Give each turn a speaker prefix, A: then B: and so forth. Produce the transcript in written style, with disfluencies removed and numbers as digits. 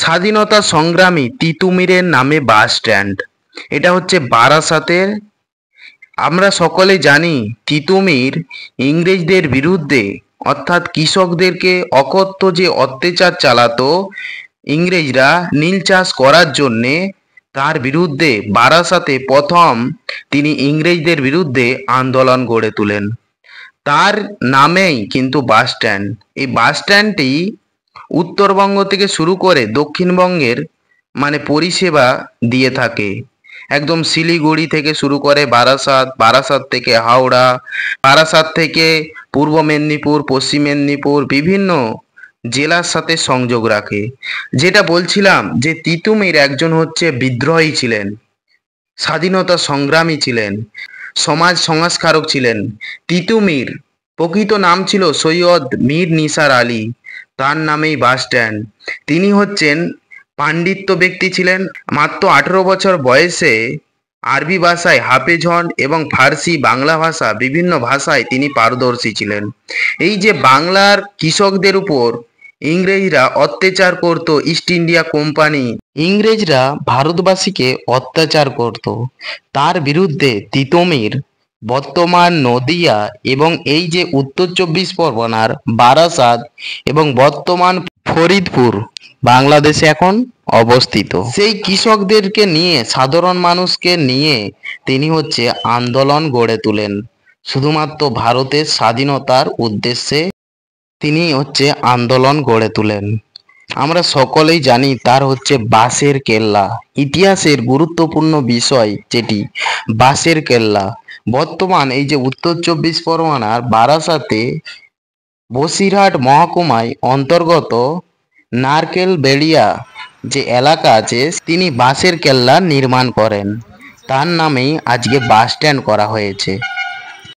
A: স্বাধীনতা সংগ্রামী তিতুমিরের নামে বাস স্ট্যান্ড। এটা হচ্ছে বারাসাতের। আমরা সকলে জানি তিতুমির ইংরেজদের বিরুদ্ধে অর্থাৎ কৃষকদেরকে অকথ্য যে অত্যাচার চালাতো ইংরেজরা নীল চাষ করার জন্যে, তার বিরুদ্ধে বারাসাতে প্রথম তিনি ইংরেজদের বিরুদ্ধে আন্দোলন গড়ে তোলেন। তার নামেই কিন্তু বাস স্ট্যান্ড। এই বাস স্ট্যান্ডটি উত্তরবঙ্গ থেকে শুরু করে দক্ষিণবঙ্গের পরিষেবা দিয়ে থাকে। একদম শিলিগুড়ি থেকে শুরু করে বারাসাত, বারাসাত থেকে হাওড়া, বারাসাত থেকে পূর্ব মেদিনীপুর, পশ্চিম মেদিনীপুর বিভিন্ন জেলার সাথে সংযোগ রাখে। যেটা বলছিলাম যে তিতুমির একজন হচ্ছে বিদ্রোহী ছিলেন, স্বাধীনতা সংগ্রামী ছিলেন, সমাজ সংস্কারক ছিলেন। তিতুমির প্রকৃত নাম ছিল সৈয়দ মীর নিসার আলী। তার নামেই বাস স্ট্যান্ড। তিনি হচ্ছেন পাণ্ডিত্য ব্যক্তি ছিলেন। মাত্র 18 বছর বয়সে আরবি ভাষায় হাফেজ হন এবং ফার্সি, বাংলা ভাষা বিভিন্ন ভাষায় তিনি পারদর্শী ছিলেন। এই যে বাংলার কৃষকদের উপর ইংরেজরা অত্যাচার করত, ইস্ট ইন্ডিয়া কোম্পানি, ইংরেজরা ভারতবাসীকে অত্যাচার করত, তার বিরুদ্ধে তিতুমির বর্তমান নদিয়া এবং এই যে উত্তর 24 পরগনার বারাসাত এবং বর্তমান ফরিদপুর বাংলাদেশে এখন অবস্থিত, সেই কৃষকদেরকে নিয়ে, সাধারণ মানুষকে নিয়ে তিনি হচ্ছে আন্দোলন গড়ে তোলেন। শুধুমাত্র ভারতের স্বাধীনতার উদ্দেশ্যে তিনি হচ্ছে আন্দোলন গড়ে তোলেন। আমরা সকলেই জানি তার হচ্ছে বাঁশের কেল্লা, ইতিহাসের গুরুত্বপূর্ণ বিষয় যেটি বাঁশের কেল্লা। বর্তমান এই যে উত্তর 24 পরগনার বারাসাতে বসিরহাট মহকুমায় অন্তর্গত নারকেল বেড়িয়া যে এলাকা আছে, তিনি বাঁশের কেল্লা নির্মাণ করেন। তার নামেই আজকে বাস স্ট্যান্ড করা হয়েছে।